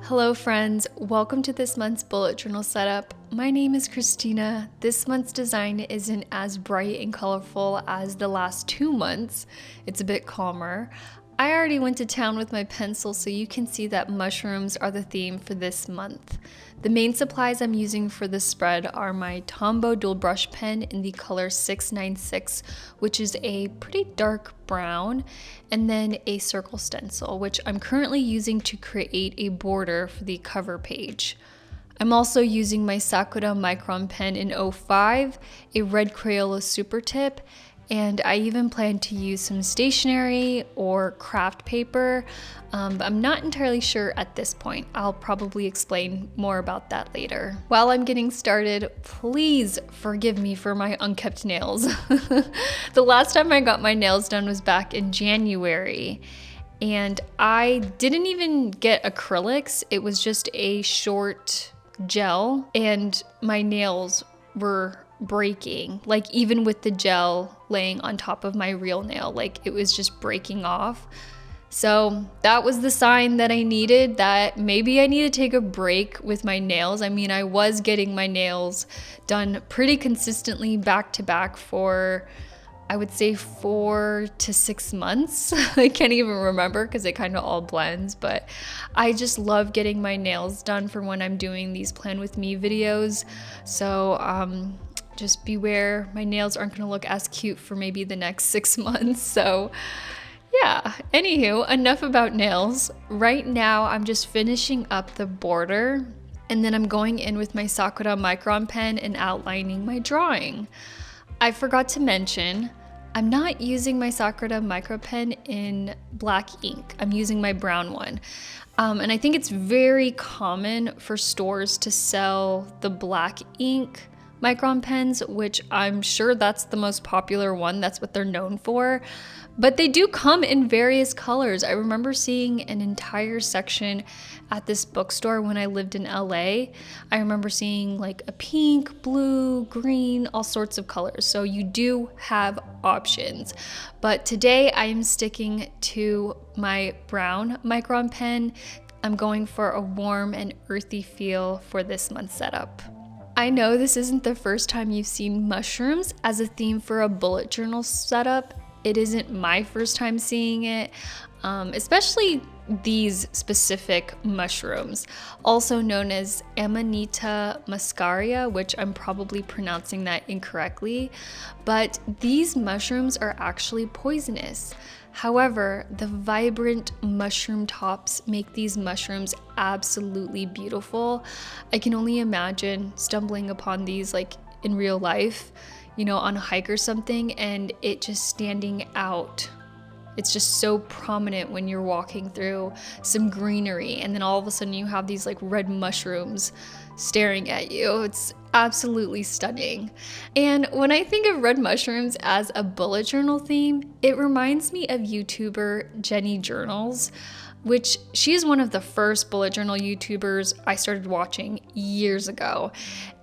Hello friends, welcome to this month's bullet journal setup. My name is Christina. This month's design isn't as bright and colorful as the last 2 months. It's a bit calmer. I already went to town with my pencil, so you can see that mushrooms are the theme for this month. The main supplies I'm using for this spread are my Tombow dual brush pen in the color 696, which is a pretty dark brown, and then a circle stencil, which I'm currently using to create a border for the cover page. I'm also using my Sakura Micron pen in 05, a red Crayola super tip, and I even plan to use some stationery or craft paper, but I'm not entirely sure at this point. I'll probably explain more about that later. While I'm getting started, please forgive me for my unkept nails. The last time I got my nails done was back in January, and I didn't even get acrylics. It was just a short gel, and my nails were breaking, like even with the gel laying on top of my real nail, like it was just breaking off. So that was the sign that I needed, that maybe I need to take a break with my nails. I mean, I was getting my nails done pretty consistently back to back for, I would say, 4 to 6 months. I can't even remember because it kind of all blends, but I just love getting my nails done for when I'm doing these plan with me videos. So just beware, my nails aren't going to look as cute for maybe the next 6 months. So yeah, anywho, enough about nails. Right now I'm just finishing up the border, and then I'm going in with my Sakura Micron pen and outlining my drawing. I forgot to mention, I'm not using my Sakura micro pen in black ink. I'm using my brown one. And I think it's very common for stores to sell the black ink Micron pens, which I'm sure that's the most popular one. That's what they're known for. But they do come in various colors. I remember seeing an entire section at this bookstore when I lived in LA. I remember seeing like a pink, blue, green, all sorts of colors. So you do have options. But today I am sticking to my brown Micron pen. I'm going for a warm and earthy feel for this month's setup. I know this isn't the first time you've seen mushrooms as a theme for a bullet journal setup. It isn't my first time seeing it, especially these specific mushrooms, also known as Amanita muscaria, which I'm probably pronouncing that incorrectly, but these mushrooms are actually poisonous. However, the vibrant mushroom tops make these mushrooms absolutely beautiful. I can only imagine stumbling upon these like in real life, on a hike or something, and it just standing out. It's just so prominent when you're walking through some greenery, and then all of a sudden you have these like red mushrooms staring at you. It's absolutely stunning. And when I think of red mushrooms as a bullet journal theme, it reminds me of YouTuber Jenny Journals, which she is one of the first bullet journal YouTubers I started watching years ago.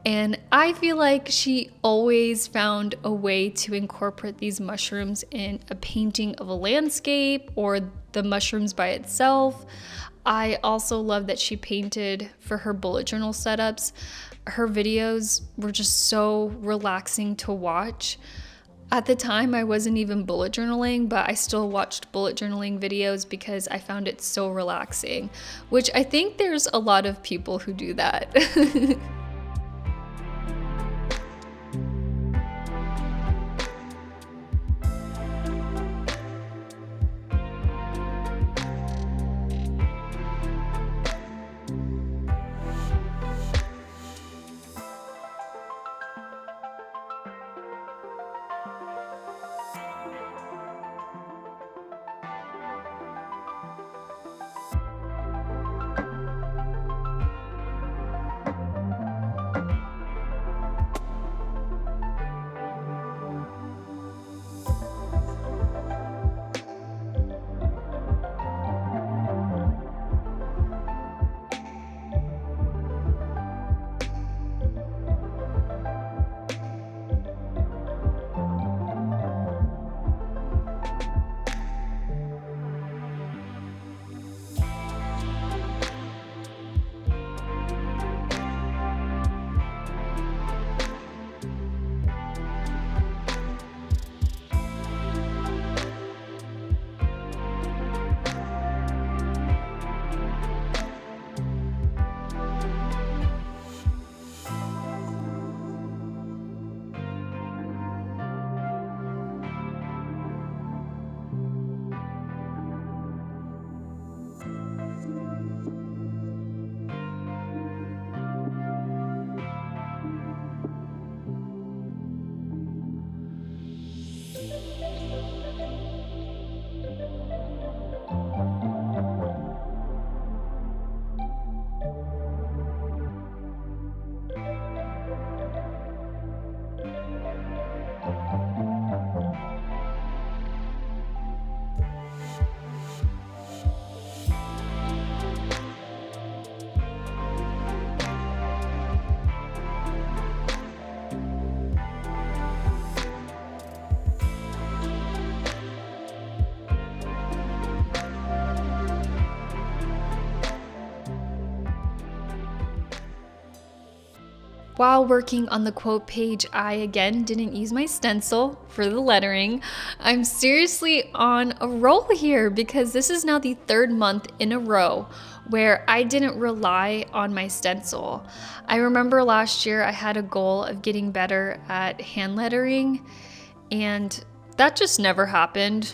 And I feel like she always found a way to incorporate these mushrooms in a painting of a landscape or the mushrooms by itself. I also love that she painted for her bullet journal setups. Her videos were just so relaxing to watch. At the time, I wasn't even bullet journaling, but I still watched bullet journaling videos because I found it so relaxing, which I think there's a lot of people who do that. While working on the quote page, I again didn't use my stencil for the lettering. I'm seriously on a roll here because this is now the third month in a row where I didn't rely on my stencil. I remember last year I had a goal of getting better at hand lettering, and that just never happened.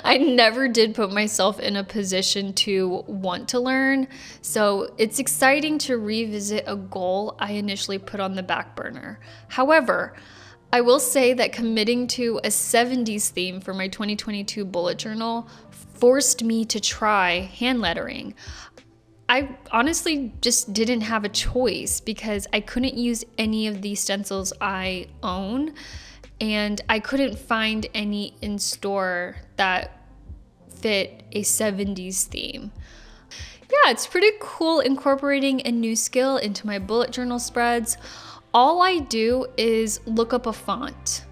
I never did put myself in a position to want to learn. So it's exciting to revisit a goal I initially put on the back burner. However, I will say that committing to a 70s theme for my 2022 bullet journal forced me to try hand lettering. I honestly just didn't have a choice because I couldn't use any of the stencils I own, and I couldn't find any in store that fit a 70s theme. Yeah, it's pretty cool incorporating a new skill into my bullet journal spreads. All I do is look up a font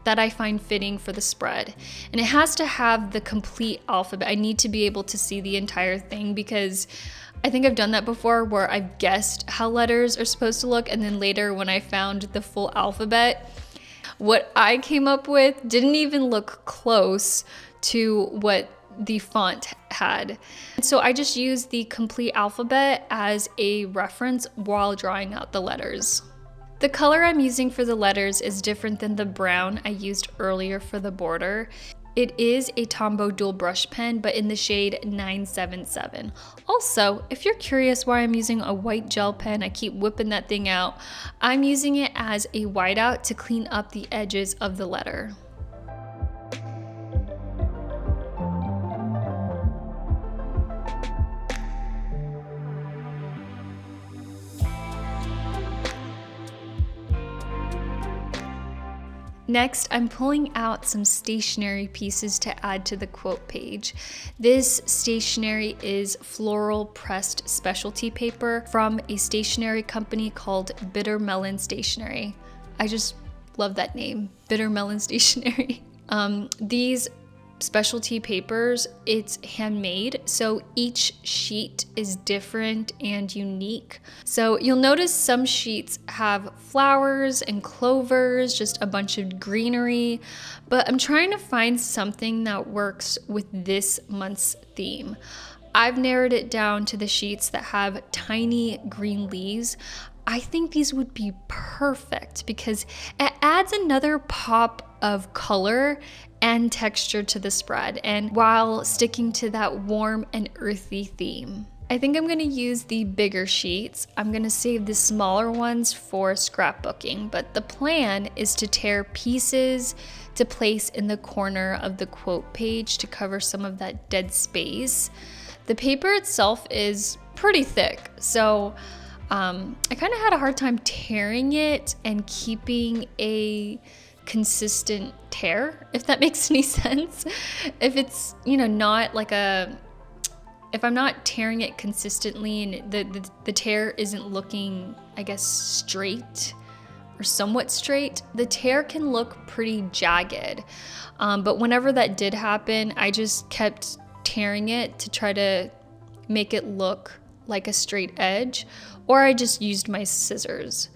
that I find fitting for the spread, and it has to have the complete alphabet. I need to be able to see the entire thing because I think I've done that before where I've guessed how letters are supposed to look, and then later when I found the full alphabet, what I came up with didn't even look close to what the font had. So I just used the complete alphabet as a reference while drawing out the letters. The color I'm using for the letters is different than the brown I used earlier for the border. It is a Tombow dual brush pen, but in the shade 977. Also, if you're curious why I'm using a white gel pen, I keep whipping that thing out. I'm using it as a whiteout to clean up the edges of the letter. Next, I'm pulling out some stationery pieces to add to the quote page. This stationery is floral pressed specialty paper from a stationery company called Bitter Melon Stationery. I just love that name, Bitter Melon Stationery. These specialty papers, it's handmade, so each sheet is different and unique. So you'll notice some sheets have flowers and clovers, just a bunch of greenery, but I'm trying to find something that works with this month's theme. I've narrowed it down to the sheets that have tiny green leaves. I think these would be perfect because it adds another pop of color and texture to the spread, and while sticking to that warm and earthy theme. I think I'm gonna use the bigger sheets. I'm gonna save the smaller ones for scrapbooking, but the plan is to tear pieces to place in the corner of the quote page to cover some of that dead space. The paper itself is pretty thick, so I kind of had a hard time tearing it and keeping a consistent tear, if that makes any sense. If it's, not like if I'm not tearing it consistently and the tear isn't looking, I guess, straight or somewhat straight, the tear can look pretty jagged. But whenever that did happen, I just kept tearing it to try to make it look like a straight edge, or I just used my scissors.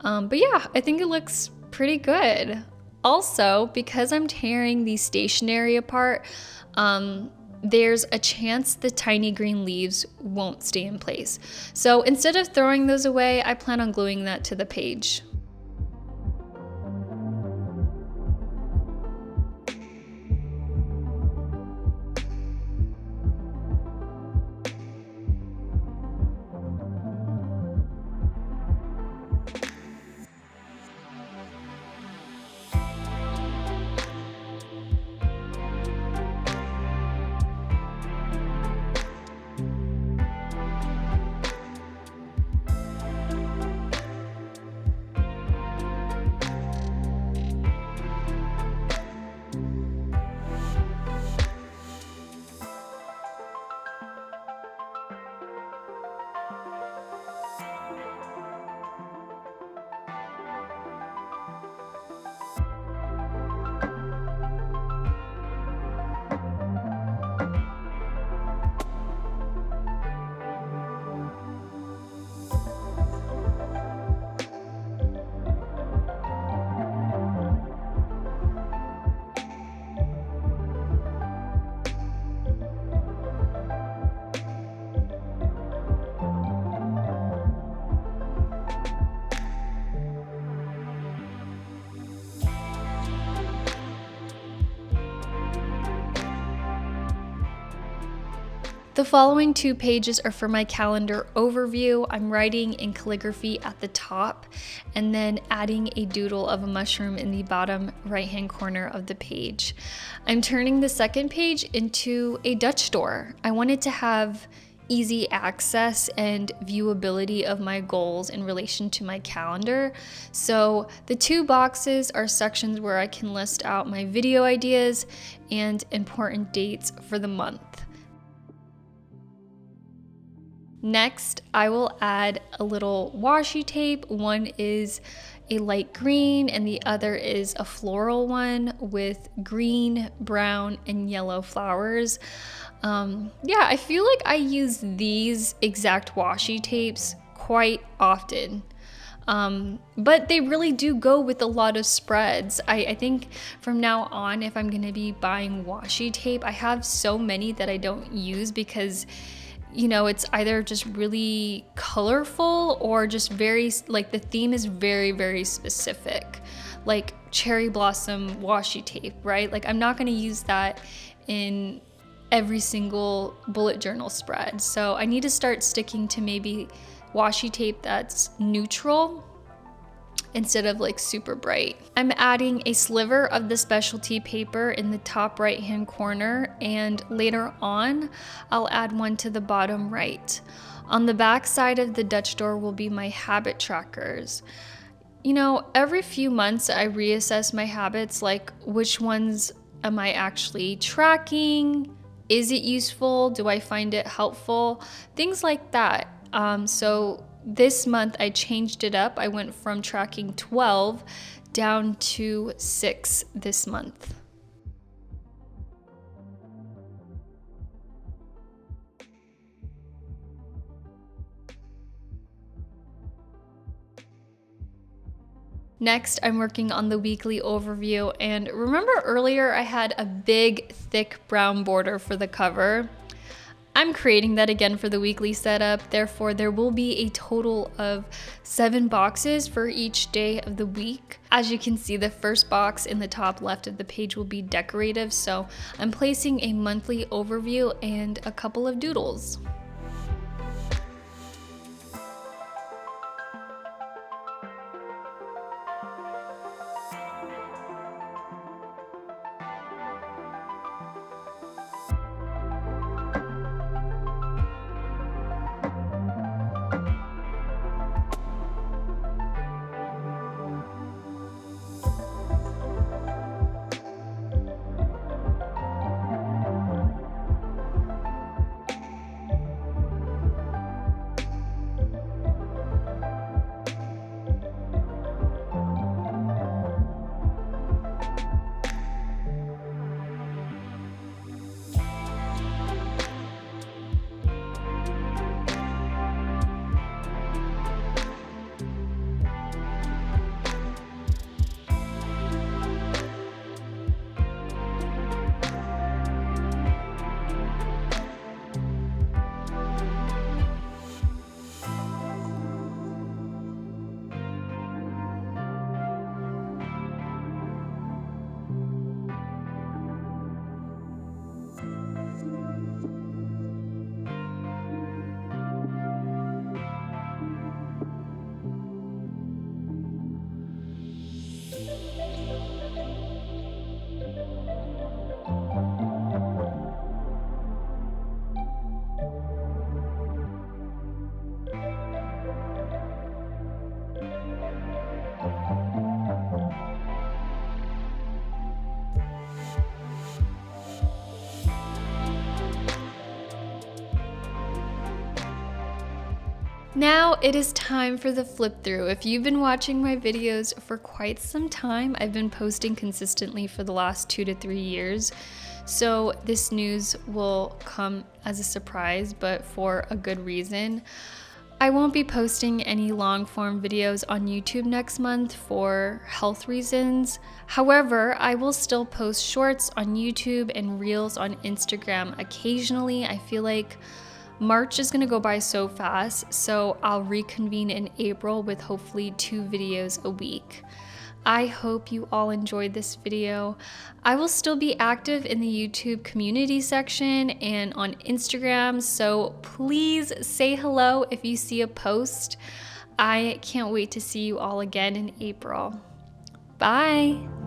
But yeah, I think it looks pretty good. Also, because I'm tearing the stationery apart, there's a chance the tiny green leaves won't stay in place. So instead of throwing those away, I plan on gluing that to the page. The following 2 pages are for my calendar overview. I'm writing in calligraphy at the top and then adding a doodle of a mushroom in the bottom right-hand corner of the page. I'm turning the second page into a Dutch door. I wanted to have easy access and viewability of my goals in relation to my calendar. So the 2 boxes are sections where I can list out my video ideas and important dates for the month. Next, I will add a little washi tape. One is a light green and the other is a floral one with green, brown, and yellow flowers. I feel like I use these exact washi tapes quite often. But they really do go with a lot of spreads. I think from now on, if I'm gonna be buying washi tape, I have so many that I don't use because it's either just really colorful or just very, like, the theme is very, very specific, like cherry blossom washi tape, right? Like, I'm not going to use that in every single bullet journal spread. So I need to start sticking to maybe washi tape that's neutral instead of like super bright. I'm adding a sliver of the specialty paper in the top right hand corner, and later on I'll add one to the bottom right. On the back side of the Dutch door will be my habit trackers. Every few months I reassess my habits, like which ones am I actually tracking? Is it useful? Do I find it helpful? Things like that. So this month I changed it up. I went from tracking 12 down to 6 this month. Next, I'm working on the weekly overview, and remember earlier I had a big, thick brown border for the cover? I'm creating that again for the weekly setup, therefore there will be a total of 7 boxes for each day of the week. As you can see, the first box in the top left of the page will be decorative, so I'm placing a monthly overview and a couple of doodles. Now it is time for the flip through. If you've been watching my videos for quite some time, I've been posting consistently for the last 2 to 3 years. So this news will come as a surprise, but for a good reason. I won't be posting any long form videos on YouTube next month for health reasons. However, I will still post shorts on YouTube and reels on Instagram occasionally. I feel like March is gonna go by so fast, so I'll reconvene in April with hopefully 2 videos a week. I hope you all enjoyed this video. I will still be active in the YouTube community section and on Instagram, so please say hello if you see a post. I can't wait to see you all again in April. Bye!